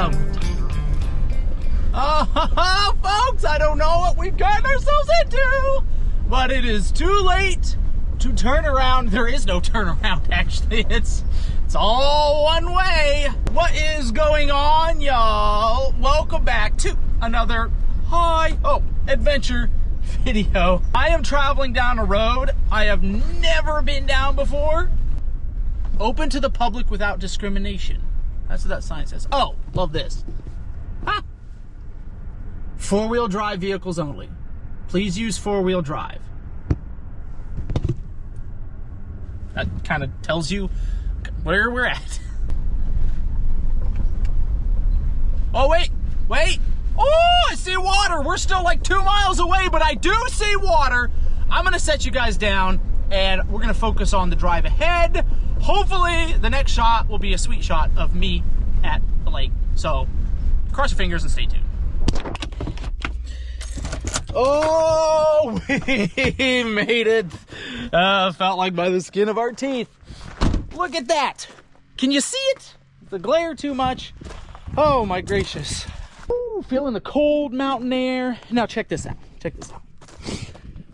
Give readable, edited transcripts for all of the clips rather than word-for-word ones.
welcome. Oh, folks, I don't know what we've gotten ourselves into, but it is too late to turn around. There is no turnaround, actually. It's all one way. What is going on, y'all? Welcome back to another adventure video. I am traveling down a road I have never been down before. Open to the public without discrimination. That's what that sign says. Oh, love this. Ha! 4-wheel drive vehicles only. Please use 4-wheel drive. That kind of tells you where we're at. Oh, wait. Oh, I see water. We're still like 2 miles away, but I do see water. I'm going to set you guys down, and we're going to focus on the drive ahead. Hopefully, the next shot will be a sweet shot of me at the lake. So, cross your fingers and stay tuned. Oh, we made it. Felt like by the skin of our teeth. Look at that. Can you see it? The glare too much. Oh, my gracious. Ooh, feeling the cold mountain air. Now, check this out.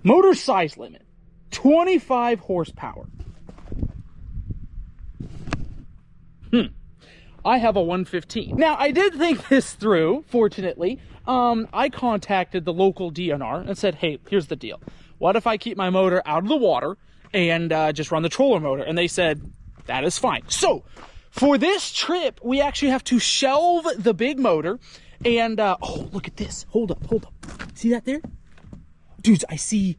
Motor size limit, 25 horsepower. I have a 115. Now, I did think this through, fortunately. I contacted the local DNR and said, hey, here's the deal. What if I keep my motor out of the water and just run the troller motor? And they said, that is fine. So, for this trip, we actually have to shelve the big motor. And, oh, look at this. Hold up. See that there? Dudes, I see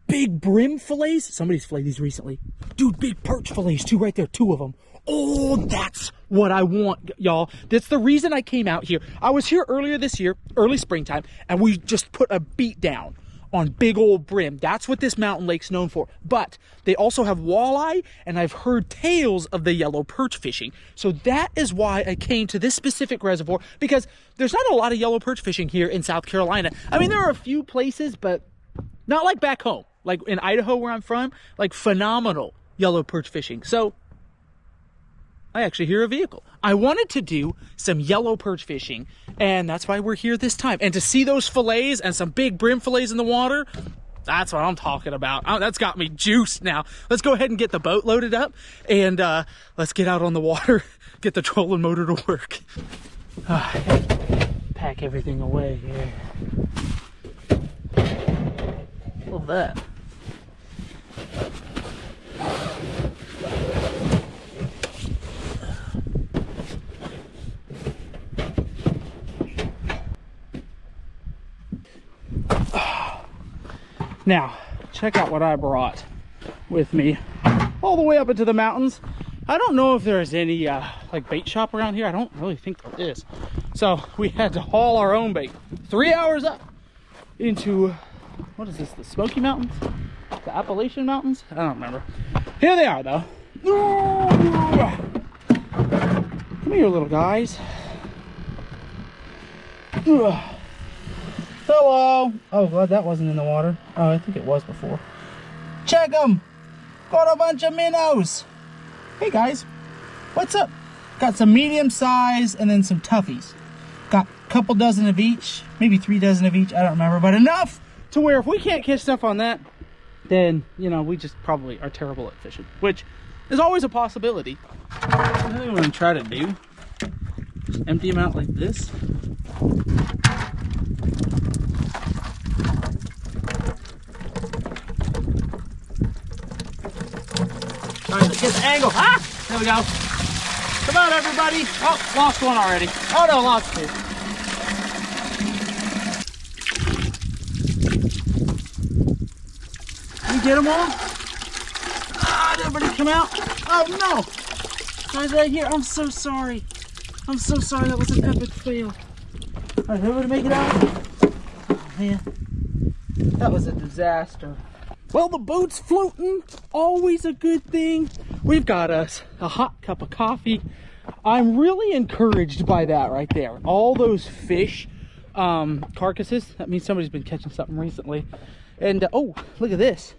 big brim fillets. Somebody's filleted these recently. Dude, big perch fillets too, right there. 2 of them. Oh, that's what I want, y'all. That's the reason I came out here. I was here earlier this year, early springtime, and we just put a beat down on big old brim. That's what this mountain lake's known for. But they also have walleye, and I've heard tales of the yellow perch fishing. So that is why I came to this specific reservoir, because there's not a lot of yellow perch fishing here in South Carolina. I mean, there are a few places, but not like back home. Like in Idaho, where I'm from, like phenomenal yellow perch fishing. So I actually hear a vehicle. I wanted to do some yellow perch fishing, and that's why we're here this time. And to see those fillets and some big brim fillets in the water, that's what I'm talking about. Oh, that's got me juiced now. Let's go ahead and get the boat loaded up, and let's get out on the water, get the trolling motor to work. Pack everything away here. Love that. Now, check out what I brought with me all the way up into the mountains. I don't know if there's any like bait shop around here. I don't really think there is. So we had to haul our own bait 3 hours up into, what is this, the Smoky Mountains? The Appalachian Mountains? I don't remember. Here they are, though. Come here, little guys. Hello. Oh, glad that wasn't in the water. Oh, I think it was before. Check them. Got a bunch of minnows. Hey, guys. What's up? Got some medium size and then some toughies. Got a couple dozen of each. Maybe 3 dozen of each. I don't remember. But enough to where if we can't catch stuff on that, then, you know, we just probably are terrible at fishing. Which is always a possibility. What I'm going to try to do, just empty them out like this. Trying to get the angle. Ah! There we go. Come on, everybody. Oh, lost one already. Oh, no, lost 2. You get them all? Ah, did everybody come out? Oh, no. Guys, right here. I'm so sorry. I'm so sorry. That was an epic fail. All right, everybody make it out? Oh, man. That was a disaster. Well, the boat's floating, always a good thing. We've got us a hot cup of coffee. I'm really encouraged by that right there. All those fish carcasses, that means somebody's been catching something recently. And, oh, look at this.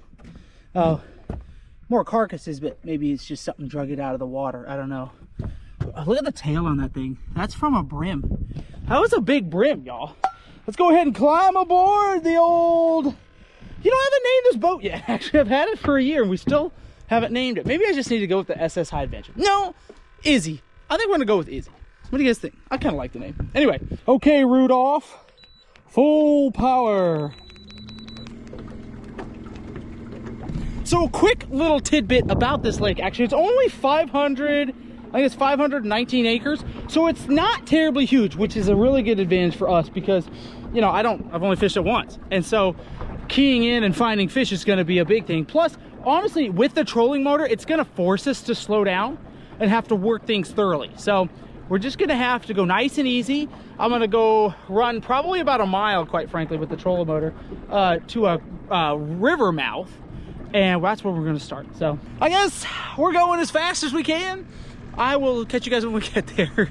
Oh, more carcasses, but maybe it's just something drug it out of the water. I don't know. Look at the tail on that thing. That's from a brim. That was a big brim, y'all. Let's go ahead and climb aboard the old... You know, I haven't named this boat yet. Actually, I've had it for a year and we still haven't named it. Maybe I just need to go with the SS High Adventure. No, Izzy. I think we're gonna go with Izzy. What do you guys think? I kind of like the name. Anyway, okay, Rudolph. Full power. So a quick little tidbit about this lake. Actually, it's only 500, I think it's 519 acres. So it's not terribly huge, which is a really good advantage for us because, you know, I've only fished it once. And so keying in and finding fish is gonna be a big thing. Plus, honestly, with the trolling motor, it's gonna force us to slow down and have to work things thoroughly. So we're just gonna have to go nice and easy. I'm gonna go run probably about a mile, quite frankly, with the trolling motor to a river mouth. And that's where we're gonna start. So I guess we're going as fast as we can. I will catch you guys when we get there.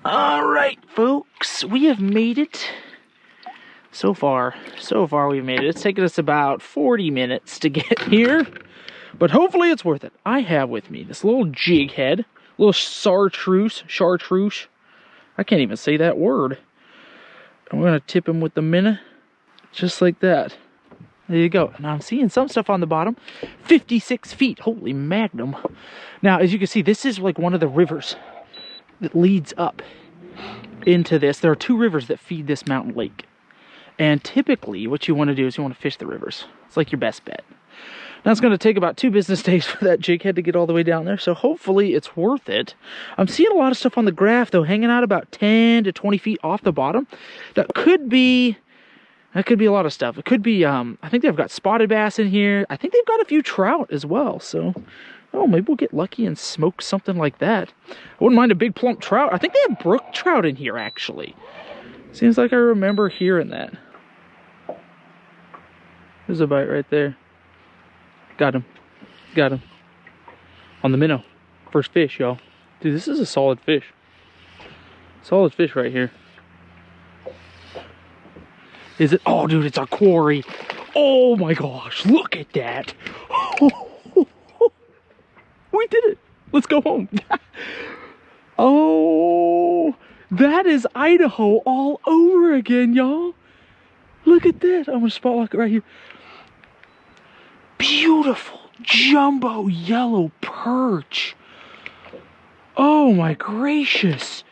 All right, folks, we have made it. So far we've made it. It's taken us about 40 minutes to get here, but hopefully it's worth it. I have with me this little jig head, little chartreuse. I can't even say that word. I'm gonna tip him with the minnow, just like that. There you go. Now I'm seeing some stuff on the bottom. 56 feet, holy magnum. Now, as you can see, this is like one of the rivers that leads up into this. There are two rivers that feed this mountain lake. And typically what you want to do is you want to fish the rivers. It's like your best bet. Now it's going to take about 2 business days for that jig head to get all the way down there. So hopefully it's worth it. I'm seeing a lot of stuff on the graph though, hanging out about 10 to 20 feet off the bottom. That could be a lot of stuff. It could be, I think they've got spotted bass in here. I think they've got a few trout as well. So, oh, maybe we'll get lucky and smoke something like that. I wouldn't mind a big plump trout. I think they have brook trout in here, actually. Seems like I remember hearing that. There's a bite right there. Got him. Got him. On the minnow. First fish, y'all. Dude, this is a solid fish. Solid fish right here. Is it? Oh, dude, it's a quarry. Oh my gosh, look at that. We did it. Let's go home. Oh, that is Idaho all over again, y'all. Look at that. I'm gonna spot lock it right here. Beautiful jumbo yellow perch. Oh my gracious.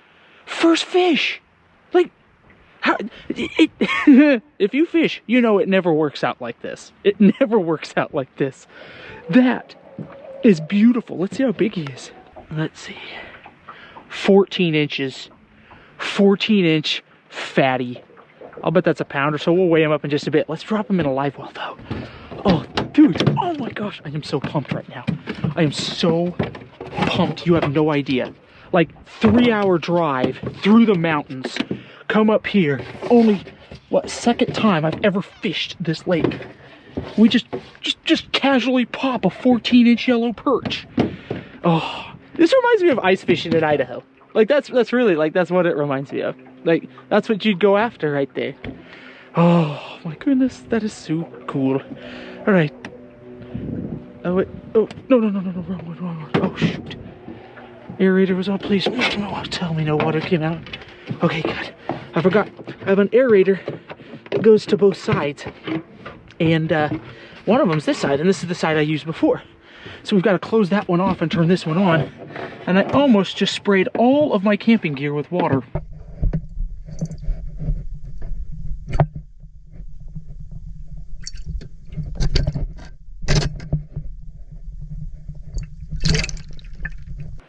First fish. Like, how, if you fish, you know it never works out like this. It never works out like this. That is beautiful. Let's see how big he is. Let's see. 14 inches. 14-inch fatty. I'll bet that's a pounder, so we'll weigh him up in just a bit. Let's drop him in a live well, though. Oh, dude. Oh, my gosh. I am so pumped right now. I am so pumped. You have no idea. Like, 3-hour drive through the mountains. Come up here. Only, what, second time I've ever fished this lake. We just casually pop a 14-inch yellow perch. Oh, this reminds me of ice fishing in Idaho. Like, that's really, like, that's what it reminds me of. Like, that's what you'd go after right there. Oh, my goodness. That is so cool. All right. Oh, wait. Oh, no. Wrong one. Oh, shoot. Aerator was on, please. No, tell me no water came out. Okay, good. I forgot. I have an aerator that goes to both sides. And one of them's this side, and this is the side I used before. So we've got to close that one off and turn this one on. And I almost just sprayed all of my camping gear with water.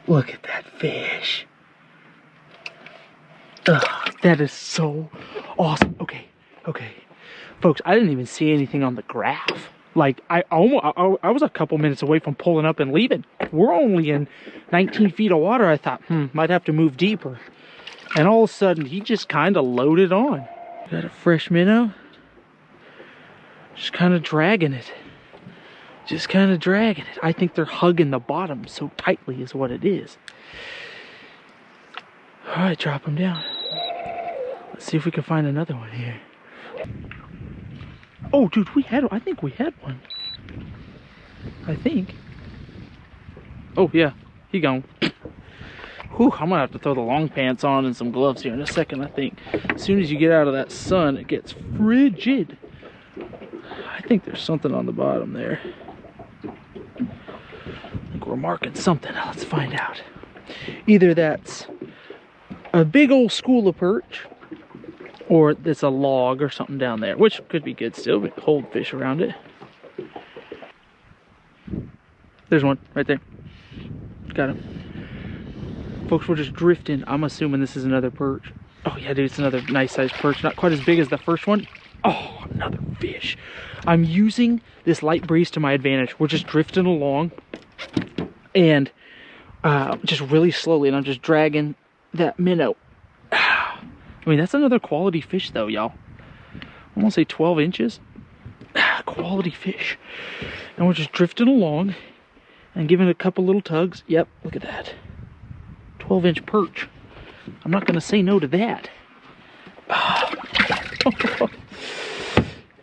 Look at that fish. Ugh, that is so awesome. Okay. Folks, I didn't even see anything on the graph. Like, I was a couple minutes away from pulling up and leaving. We're only in 19 feet of water. I thought, might have to move deeper. And all of a sudden, he just kind of loaded on. Got a fresh minnow. Just kind of dragging it. I think they're hugging the bottom so tightly is what it is. All right, drop them down. Let's see if we can find another one here. Oh, dude, I think we had one. I think. Oh, yeah, he gone. Whew, I'm gonna have to throw the long pants on and some gloves here in a second, I think. As soon as you get out of that sun, it gets frigid. I think there's something on the bottom there. I think we're marking something. Let's find out. Either that's a big old school of perch, or it's a log or something down there, which could be good still, but hold fish around it. There's one right there. Got him. Folks, we're just drifting. I'm assuming this is another perch. Oh yeah, dude, it's another nice sized perch. Not quite as big as the first one. Oh, another fish. I'm using this light breeze to my advantage. We're just drifting along and just really slowly, and I'm just dragging that minnow. I mean, that's another quality fish though, y'all. I'm gonna say 12 inches. Quality fish. And we're just drifting along and giving it a couple little tugs. Yep, look at that. 12-inch perch. I'm not gonna say no to that.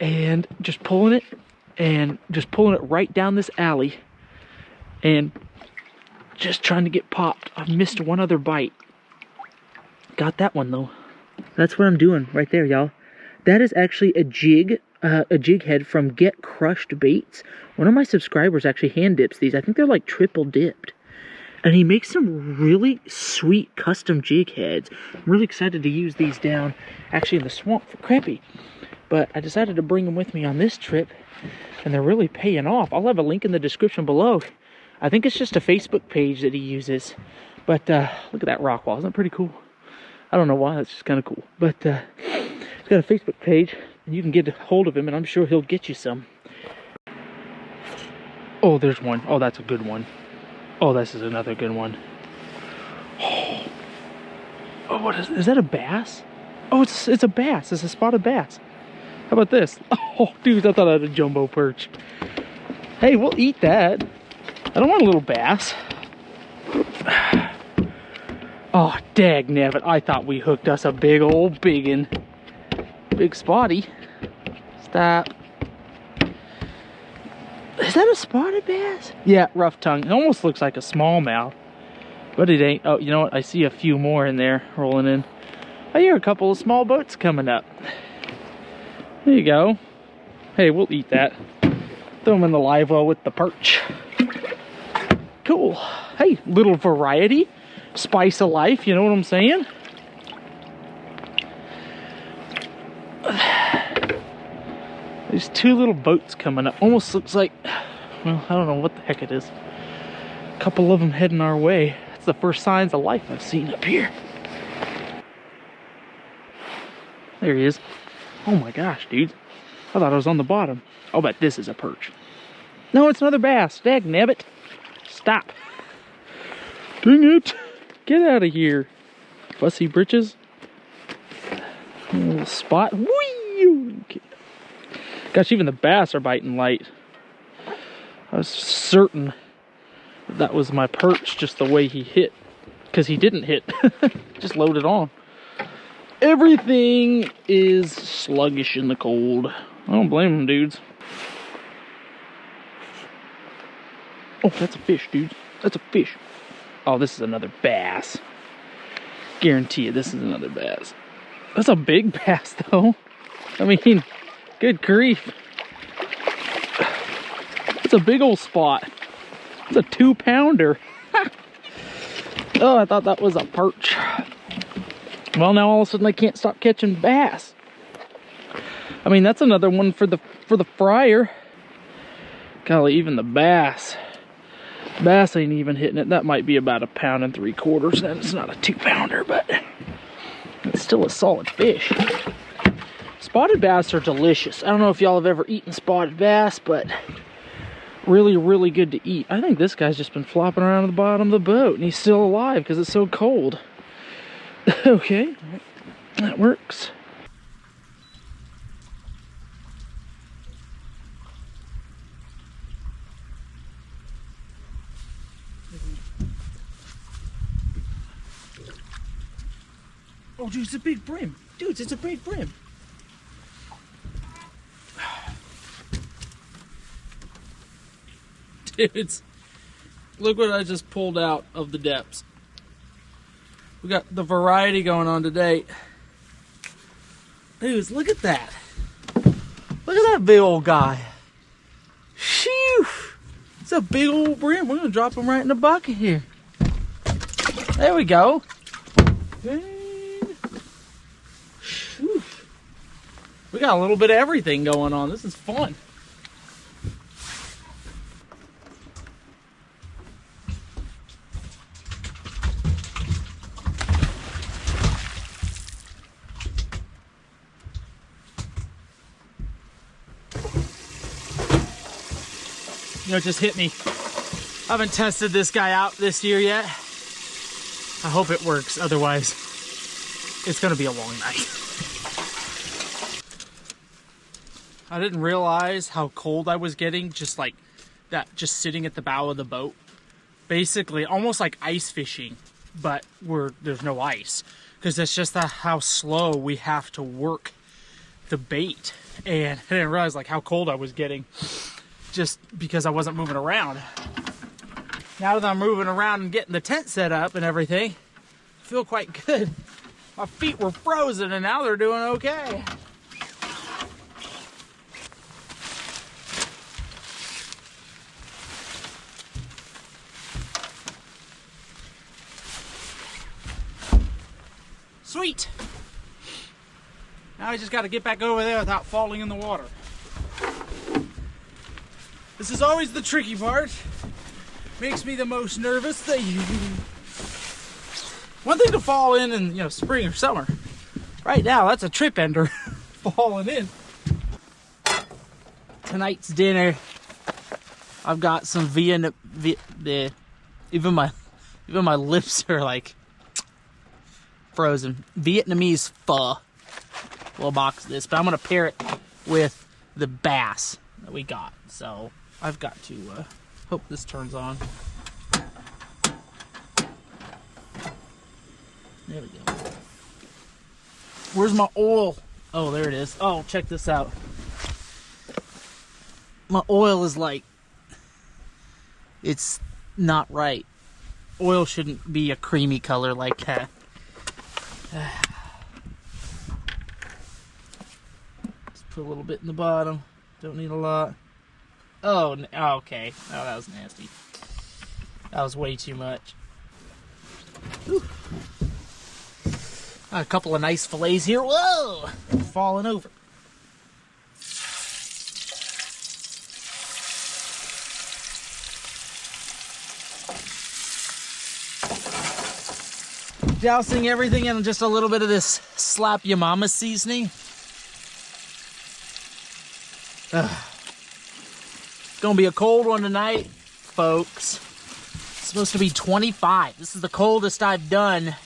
And just pulling it, and just pulling it right down this alley, and just trying to get popped. I've missed one other bite. Got that one though. That's what I'm doing right there, y'all. That is actually a jig head from Get Crushed Baits. One of my subscribers actually hand dips these. I think they're like triple dipped. And he makes some really sweet custom jig heads. I'm really excited to use these down actually in the swamp for crappie. But I decided to bring them with me on this trip, and they're really paying off. I'll have a link in the description below. I think it's just a Facebook page that he uses. But look at that rock wall. Isn't that pretty cool? I don't know why, that's just kind of cool. But he's got a Facebook page, and you can get a hold of him, and I'm sure he'll get you some. Oh, there's one. Oh, that's a good one. Oh, this is another good one. Oh, what is that a bass? Oh, it's a bass. It's a spotted bass. How about this? Oh, dude, I thought I had a jumbo perch. Hey, we'll eat that. I don't want a little bass. Oh, dagnabbit. I thought we hooked us a big old biggin. Big spotty. Stop. Is that a spotted bass? Yeah, rough tongue. It almost looks like a smallmouth, but it ain't. Oh, you know what? I see a few more in there rolling in. I hear a couple of small boats coming up. There you go. Hey, we'll eat that. Throw them in the live well with the perch. Cool. Hey, little variety. Spice of life, you know what I'm saying? There's two little boats coming up. Almost looks like, well, I don't know what the heck it is. A couple of them heading our way. That's the first signs of life I've seen up here. There he is. Oh my gosh, dude. I thought I was on the bottom. I'll bet this is a perch. No, it's another bass. Dagnabbit. Stop. Dang it. Get out of here. Fussy britches. A little spot. Whee! Gosh, even the bass are biting light. I was certain that was my perch, just the way he hit. Because he didn't hit. Just loaded on. Everything is sluggish in the cold. I don't blame them, dudes. Oh, that's a fish, dude. That's a fish. Oh, this is another bass. Guarantee you, this is another bass. That's a big bass, though. I mean, good grief. It's a big old spot. It's a 2-pounder. Oh, I thought that was a perch. Well, now all of a sudden I can't stop catching bass. I mean, that's another one for the fryer. Golly, even the bass ain't even hitting it. That might be about 1 3/4 pounds. Then it's not a 2-pounder, but it's still a solid fish. Spotted bass are delicious. I don't know if y'all have ever eaten spotted bass, but really, really good to eat. I think this guy's just been flopping around at the bottom of the boat, and he's still alive because it's so cold. Okay, that works. Oh, dude, it's a big brim. Dudes, it's a big brim. Dudes, look what I just pulled out of the depths. We got the variety going on today. Dudes, look at that. Look at that big old guy. Phew. It's a big old brim. We're going to drop him right in the bucket here. There we go. Dang. Whew. We got a little bit of everything going on. This is fun. You know, it just hit me. I haven't tested this guy out this year yet. I hope it works. Otherwise, it's going to be a long night. I didn't realize how cold I was getting just like that, just sitting at the bow of the boat. Basically, almost like ice fishing, but there's no ice. Because it's just how slow we have to work the bait. And I didn't realize like how cold I was getting just because I wasn't moving around. Now that I'm moving around and getting the tent set up and everything, I feel quite good. My feet were frozen and now they're doing okay. Sweet. Now I just got to get back over there without falling in the water. This is always the tricky part. Makes me the most nervous thing. One thing to fall in, spring or summer. Right now, that's a trip ender falling in. Tonight's dinner, I've got some even my lips are like frozen. Vietnamese pho. Little box of this, but I'm gonna pair it with the bass that we got. So I've got to hope this turns on. There we go. Where's my oil? Oh, there it is. Oh, check this out. My oil is like, it's not right. Oil shouldn't be a creamy color like that. Just put a little bit in the bottom. Don't need a lot. Oh, okay. Oh, that was nasty. That was way too much. Whew. Got a couple of nice fillets here. Whoa! Falling over. Dousing everything in just a little bit of this Slap Ya Mama seasoning. It's gonna be a cold one tonight, folks. It's supposed to be 25. This is the coldest I've done.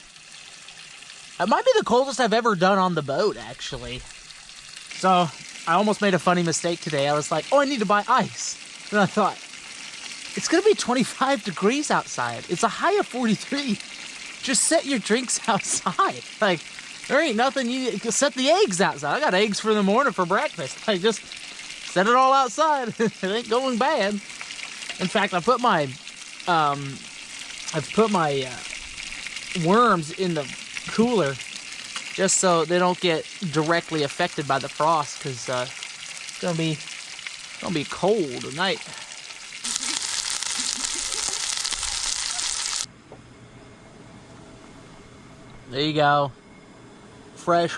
It might be the coldest I've ever done on the boat, actually. So, I almost made a funny mistake today. I was like, oh, I need to buy ice. And I thought, it's gonna be 25 degrees outside. It's a high of 43. Just set your drinks outside. Like, there ain't nothing you set the eggs outside. I got eggs for the morning for breakfast. Like, just set it all outside. It ain't going bad. In fact, I've put my worms in the cooler just so they don't get directly affected by the frost, because it's gonna be cold tonight. There you go. Fresh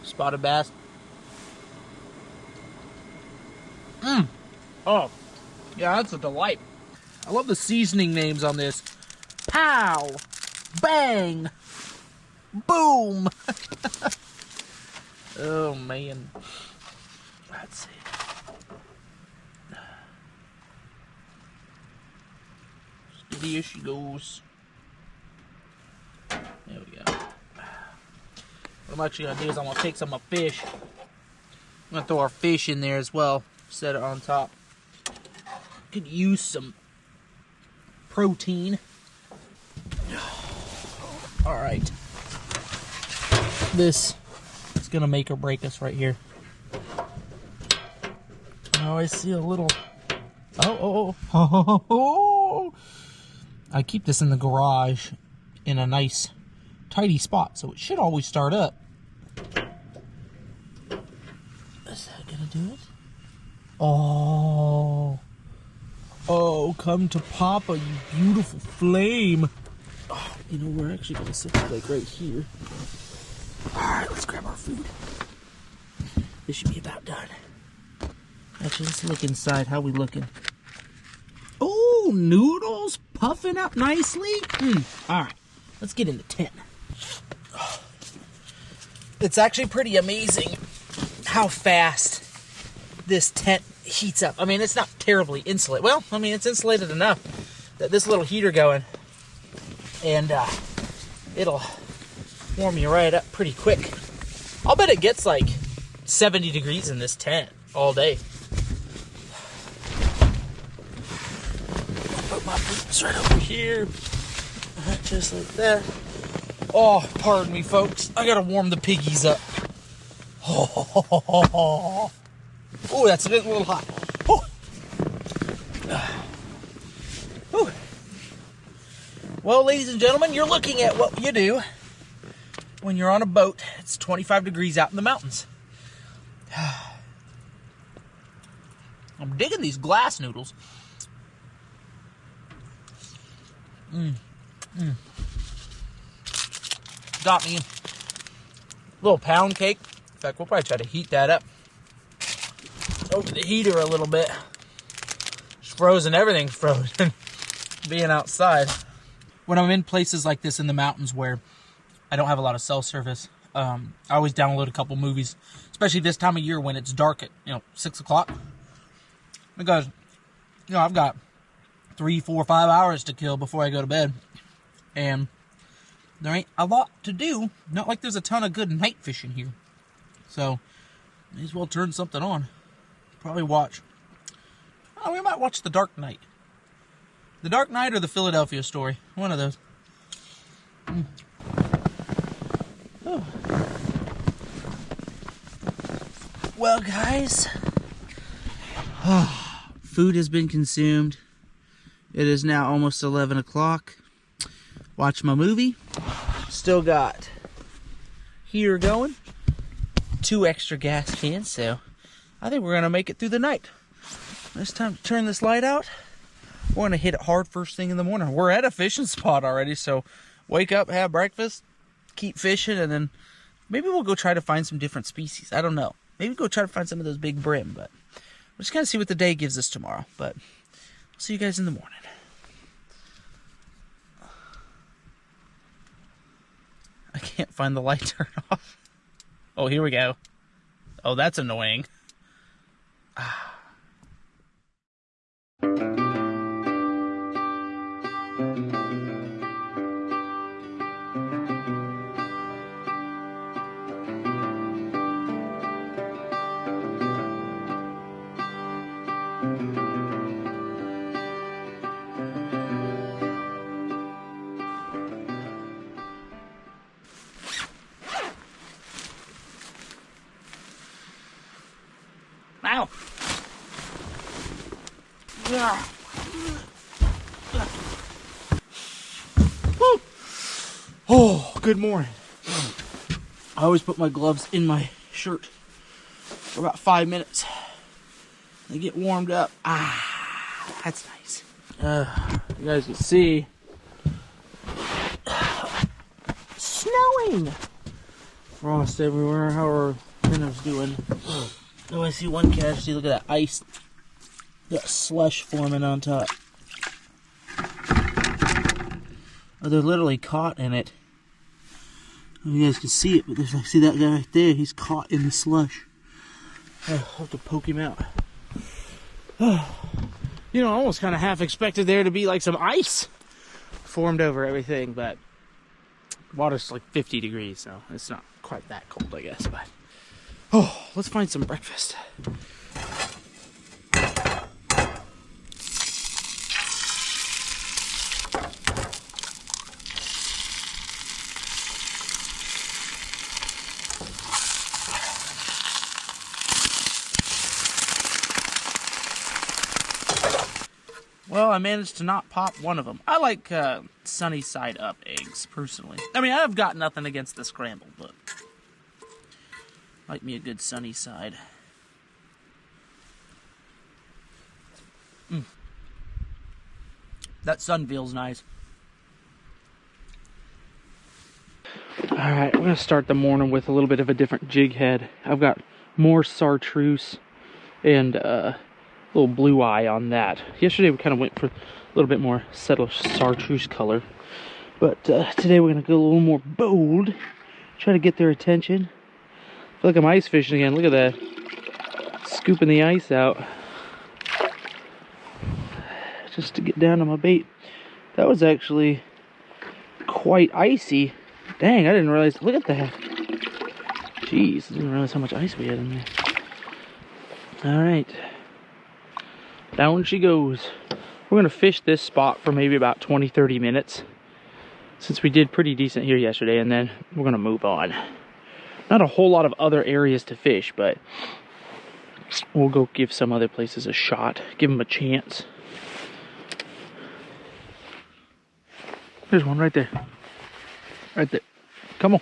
spotted bass. Oh, yeah, that's a delight. I love the seasoning names on this. Pow! Bang! Boom! Oh, man. Let's see. Steady as she goes. There we go. What I'm actually going to do is I'm going to take some of my fish. I'm going to throw our fish in there as well. Set it on top. Could use some protein. Alright. This is going to make or break us right here. Oh, I see a little... Oh. I keep this in the garage. in a nice, tidy spot. So it should always start up. Is that gonna do it? Oh. Oh, come to Papa, you beautiful flame. Oh, you know, we're actually gonna set it like right here. Alright, let's grab our food. This should be about done. Actually, let's look inside. How we looking? Oh, noodles puffing up nicely. Alright, let's get into 10. It's actually pretty amazing how fast this tent heats up. I mean, it's not terribly insulated. Well, I mean, it's insulated enough that this little heater going, and it'll warm you right up pretty quick. I'll bet it gets like 70 degrees in this tent all day. Put my boots right over here, just like that. Oh, pardon me, folks. I gotta warm the piggies up. Oh, that's a little hot. Oh. Well, ladies and gentlemen, you're looking at what you do when you're on a boat. It's 25 degrees out in the mountains. I'm digging these glass noodles. Got me a little pound cake. In fact, we'll probably try to heat that up over the heater a little bit. It's frozen, everything's frozen. Being outside. When I'm in places like this in the mountains where I don't have a lot of cell service, I always download a couple movies, especially this time of year when it's dark at 6 o'clock. Because I've got 3, 4, 5 hours to kill before I go to bed, and there ain't a lot to do. Not like there's a ton of good night fishing here. So, may as well turn something on. Probably watch. Oh, we might watch The Dark Knight. The Dark Knight or The Philadelphia Story. One of those. Oh. Well, guys. Food has been consumed. It is now almost 11 o'clock. Watch my movie. Still got heater going. 2 extra gas cans, so I think we're going to make it through the night. It's time to turn this light out. We're going to hit it hard first thing in the morning. We're at a fishing spot already, so wake up, have breakfast, keep fishing, and then maybe we'll go try to find some different species. I don't know. Maybe go try to find some of those big brim, but we're just going to see what the day gives us tomorrow. But I'll see you guys in the morning. I can't find the light turn off. Oh, here we go. Oh, that's annoying. Ow! Oh, good morning. I always put my gloves in my shirt for about 5 minutes. They get warmed up. That's nice. You guys can see. Snowing! Frost everywhere. How are minnows doing? Oh, I see one casualty. Look at that ice. That slush forming on top. Oh, they're literally caught in it. You guys can see it, but there's, see that guy right there? He's caught in the slush. I'll have to poke him out. You know, I almost kind of half expected there to be like some ice formed over everything, but water's like 50 degrees, so it's not quite that cold, I guess. But oh, let's find some breakfast. Well, I managed to not pop one of them. I like sunny side up eggs, personally. I mean, I've got nothing against the scramble, but like me a good sunny side. That sun feels nice. Alright, we're going to start the morning with a little bit of a different jig head. I've got more chartreuse and a little blue eye on that. Yesterday we kind of went for a little bit more subtle chartreuse color. But today we're going to go a little more bold. Try to get their attention. I feel like I'm ice fishing again. Look at that. Scooping the ice out. Just to get down to my bait. That was actually quite icy. Dang, I didn't realize. Look at that. Jeez, I didn't realize how much ice we had in there. Alright. Down she goes. We're going to fish this spot for maybe about 20-30 minutes. Since we did pretty decent here yesterday, and then we're going to move on. Not a whole lot of other areas to fish, but we'll go give some other places a shot. Give them a chance. There's one right there. Right there. Come on.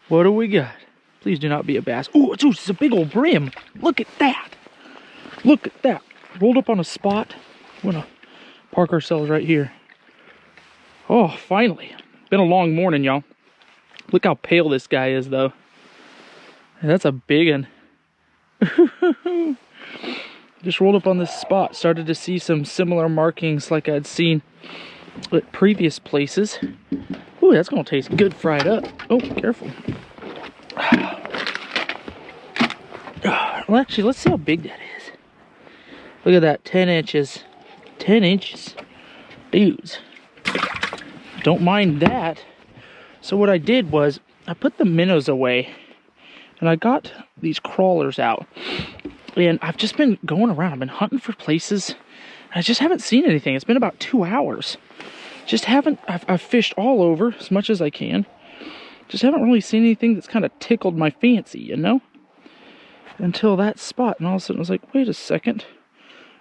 What do we got? Please do not be a bass. Oh, it's a big old brim. Look at that. Look at that. Rolled up on a spot. We're gonna park ourselves right here. Oh, finally. Been a long morning, y'all. Look how pale this guy is, though. That's a big one. Just rolled up on this spot. Started to see some similar markings like I'd seen at previous places. Ooh, that's gonna taste good fried up. Oh, careful. Well, actually, let's see how big that is. Look at that, 10 inches. 10 inches. Dudes. Don't mind that. So what I did was, I put the minnows away, and I got these crawlers out. And I've just been going around. I've been hunting for places. I just haven't seen anything. It's been about 2 hours. Just haven't, I've fished all over as much as I can. Just haven't really seen anything that's kind of tickled my fancy, you know? Until that spot, and all of a sudden I was like, wait a second.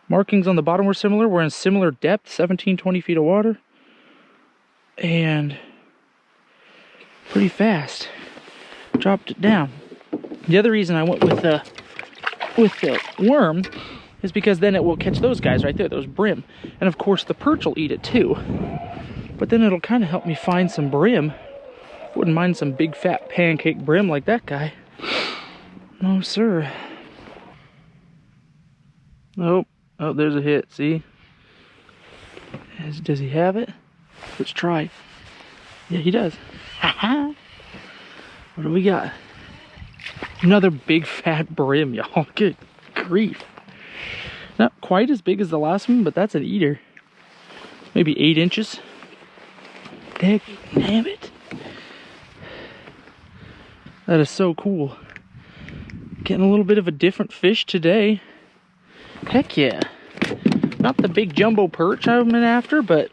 Markings on the bottom were similar. We're in similar depth, 17, 20 feet of water. And pretty fast. Dropped it down. The other reason I went with the worm is because then it will catch those guys right there, those brim. And of course the perch will eat it too. But then it'll kind of help me find some brim. Wouldn't mind some big fat pancake brim like that guy. No sir. Oh, there's a hit, see? Does he have it? Let's try. Yeah, he does. What do we got? Another big fat brim, y'all. Good grief. Not quite as big as the last one, but that's an eater. Maybe 8 inches. Damn it. That is so cool. Getting a little bit of a different fish today. Heck yeah. Not the big jumbo perch I've been after, but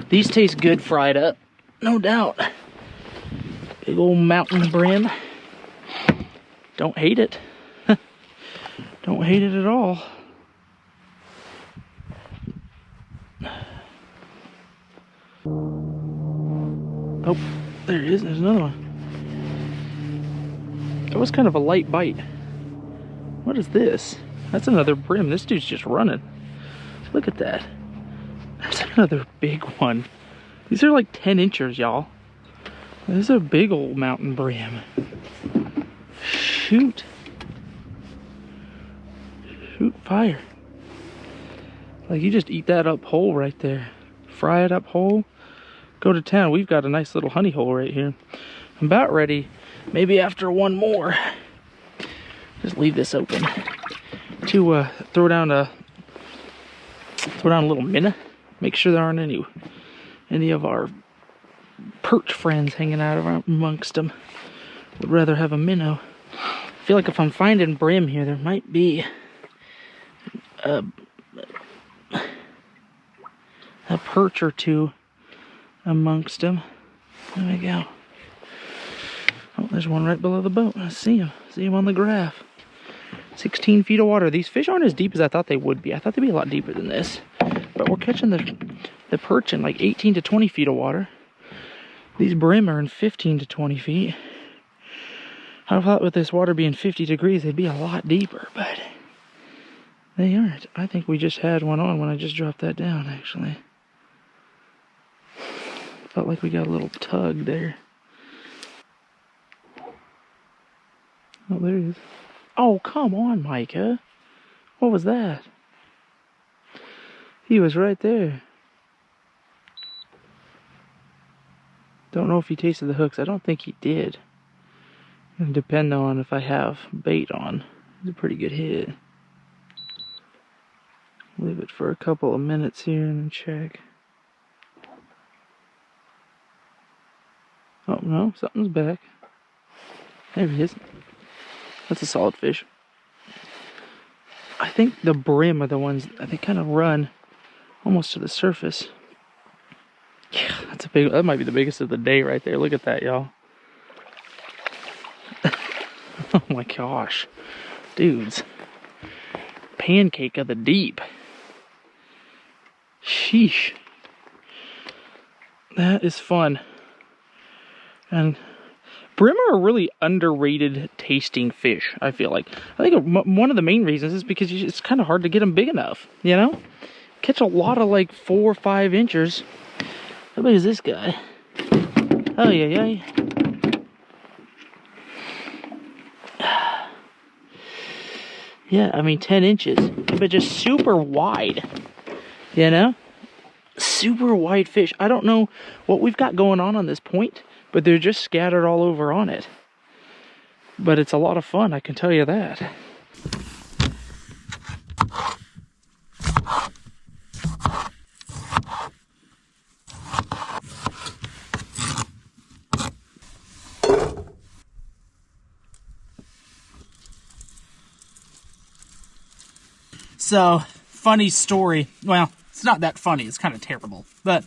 these taste good fried up. No doubt. Big old mountain brim. Don't hate it. Don't hate it at all. Oh, there it is. There's another one. That was kind of a light bite. What is this? That's another brim. This dude's just running. Look at that. That's another big one. These are like 10 inches, y'all. This is a big old mountain brim. Shoot. Shoot fire. Like you just eat that up whole right there. Fry it up whole. Go to town. We've got a nice little honey hole right here. I'm about ready. Maybe after one more. Just leave this open. To throw down a little minnow. Make sure there aren't any of our perch friends hanging out amongst them. Would rather have a minnow. I feel like if I'm finding brim here, there might be a perch or two amongst them. There we go. Oh, there's one right below the boat. I see him. See him on the graph. 16 feet of water. These fish aren't as deep as I thought they would be. I thought they'd be a lot deeper than this. But we're catching the perch in like 18 to 20 feet of water. These brim are in 15 to 20 feet. I thought with this water being 50 degrees, they'd be a lot deeper, but they aren't. I think we just had one on when I just dropped that down, actually. Felt like we got a little tug there. Oh, there he is. Oh, come on, Micah. What was that? He was right there. Don't know if he tasted the hooks. I don't think he did. It'll depend on if I have bait on. It's a pretty good hit. Leave it for a couple of minutes here and then check. Oh no, something's back. There he is. That's a solid fish. I think the brim are the ones that they kind of run almost to the surface. Yeah, that's a big. That might be the biggest of the day right there. Look at that, y'all. Oh my gosh, dudes! Pancake of the deep. Sheesh. That is fun. And brim are a really underrated tasting fish, I feel like. I think one of the main reasons is because it's kind of hard to get them big enough, you know? Catch a lot of like 4 or 5 inchers. How big is this guy? Oh, yeah. Yeah, I mean 10 inches, but just super wide, you know? Super wide fish. I don't know what we've got going on this point, but they're just scattered all over on it. But it's a lot of fun, I can tell you that. So, funny story. Well, it's not that funny. It's kind of terrible. But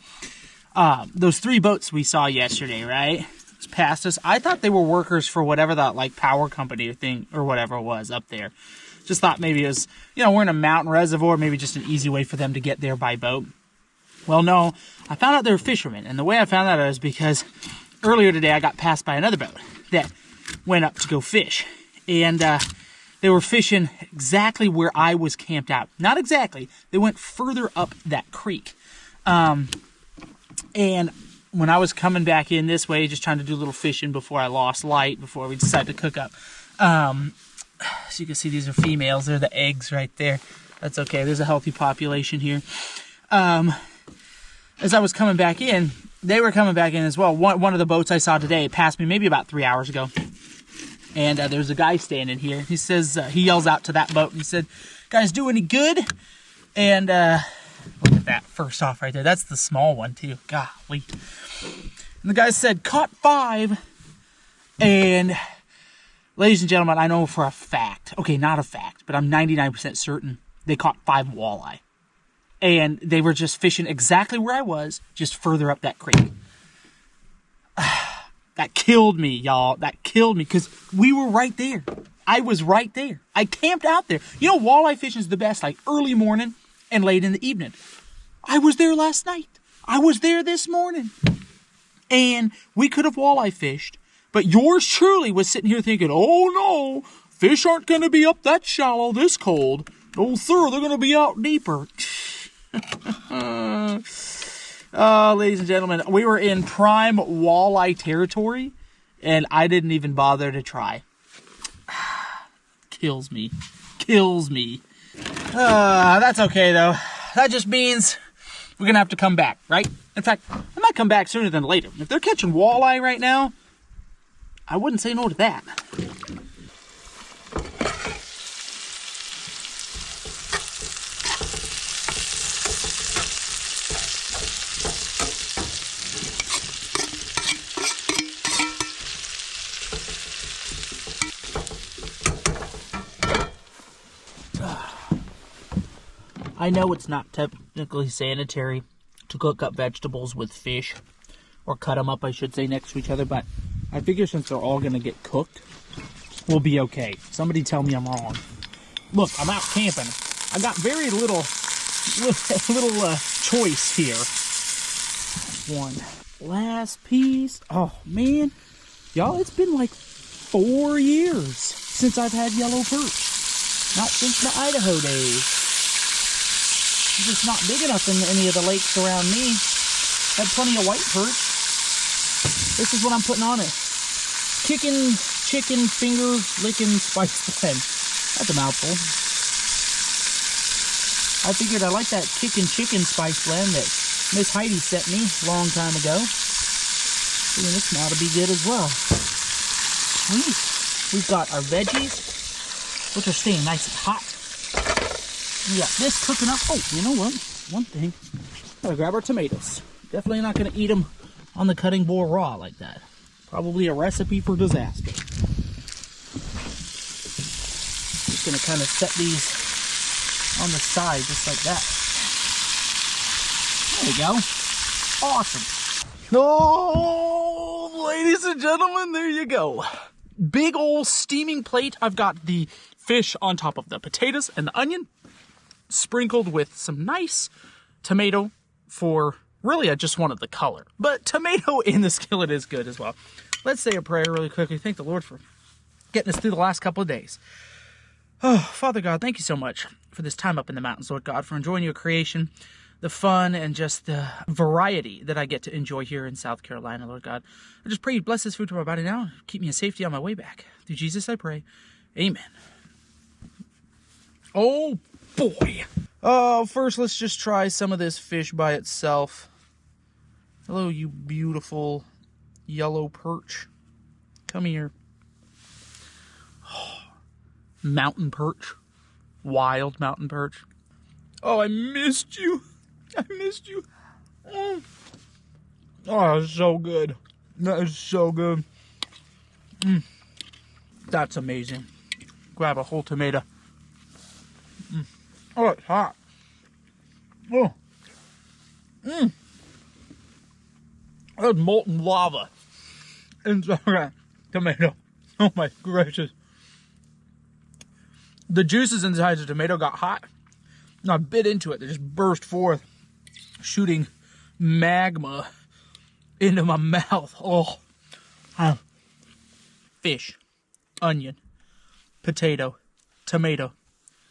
those 3 boats we saw yesterday, right? It's past us. I thought they were workers for whatever that like power company or thing or whatever it was up there. Just thought maybe it was, you know, we're in a mountain reservoir. Maybe just an easy way for them to get there by boat. Well, no. I found out they were fishermen. And the way I found out was because earlier today I got passed by another boat that went up to go fish. And they were fishing exactly where I was camped out. Not exactly. They went further up that creek. And when I was coming back in this way, just trying to do a little fishing before I lost light, before we decided to cook up. So you can see these are females. They're the eggs right there. That's okay. There's a healthy population here. As I was coming back in, they were coming back in as well. One of the boats I saw today passed me maybe about 3 hours ago. And there's a guy standing here. He says, he yells out to that boat. And he said, guys, do any good? And look at that first off right there. That's the small one too. Golly. And the guy said, caught 5. And ladies and gentlemen, I know for a fact. Okay, not a fact, but I'm 99% certain they caught 5 walleye. And they were just fishing exactly where I was, just further up that creek. That killed me, y'all. That killed me because we were right there. I was right there. I camped out there. You know, walleye fishing is the best, like early morning and late in the evening. I was there last night. I was there this morning. And we could have walleye fished, but yours truly was sitting here thinking, oh no, fish aren't going to be up that shallow this cold. Oh, sir, they're going to be out deeper. Ladies and gentlemen, we were in prime walleye territory, and I didn't even bother to try. Kills me. Kills me. That's okay, though. That just means we're going to have to come back, right? In fact, I might come back sooner than later. If they're catching walleye right now, I wouldn't say no to that. I know it's not technically sanitary to cook up vegetables with fish, or cut them up, I should say, next to each other, but I figure since they're all going to get cooked, we'll be okay. Somebody tell me I'm wrong. Look, I'm out camping. I got very little choice here. One last piece. Oh man, y'all, it's been like 4 years since I've had yellow perch. Not since the Idaho days. It's just not big enough in any of the lakes around me. Had plenty of white perch. This is what I'm putting on it. Chicken finger licking spice blend. That's a mouthful. I figured I like that chicken spice blend that Miss Heidi sent me a long time ago. Ooh, this ought to be good as well. Sweet. We've got our veggies, which are staying nice and hot. We got this cooking up. Oh, you know what? One thing. Gotta grab our tomatoes. Definitely not gonna eat them on the cutting board raw like that. Probably a recipe for disaster. Just gonna kind of set these on the side just like that. There we go. Awesome. Oh, ladies and gentlemen, there you go. Big old steaming plate. I've got the fish on top of the potatoes and the onion, sprinkled with some nice tomato for, really, I just wanted the color. But tomato in the skillet is good as well. Let's say a prayer really quickly. Thank the Lord for getting us through the last couple of days. Oh, Father God, thank you so much for this time up in the mountains, Lord God, for enjoying your creation, the fun, and just the variety that I get to enjoy here in South Carolina, Lord God. I just pray you bless this food to my body now. Keep me in safety on my way back. Through Jesus I pray. Amen. Oh, boy. Oh, first let's just try some of this fish by itself. Hello, you beautiful yellow perch. Come here. Mountain perch. Wild mountain perch. Oh, I missed you. I missed you. Oh, that's so good. That is so good. That's amazing. Grab a whole tomato. Oh, it's hot. Oh. That's molten lava inside that tomato. Oh my gracious. The juices inside the tomato got hot, and I bit into it. They just burst forth, shooting magma into my mouth. Oh. Fish, onion, potato, tomato,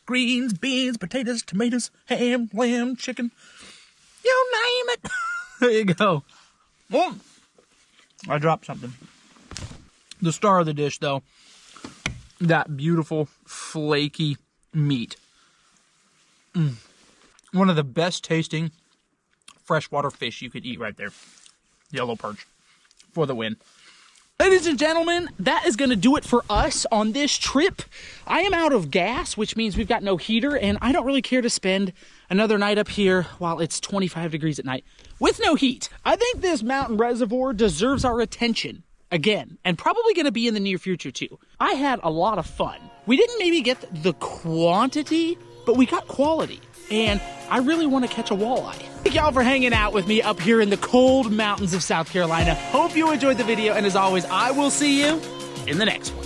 greens, beans, potatoes, tomatoes, ham, lamb, chicken. You name it. There you go. Oh, I dropped something. The star of the dish, though, that beautiful, flaky meat. One of the best tasting freshwater fish you could eat right there. Yellow perch for the win. Ladies and gentlemen, that is going to do it for us on this trip. I am out of gas, which means we've got no heater, and I don't really care to spend another night up here while it's 25 degrees at night with no heat. I think this mountain reservoir deserves our attention again, and probably going to be in the near future too. I had a lot of fun. We didn't maybe get the quantity, but we got quality, and I really want to catch a walleye. Thank y'all for hanging out with me up here in the cold mountains of South Carolina. Hope you enjoyed the video, and as always, I will see you in the next one.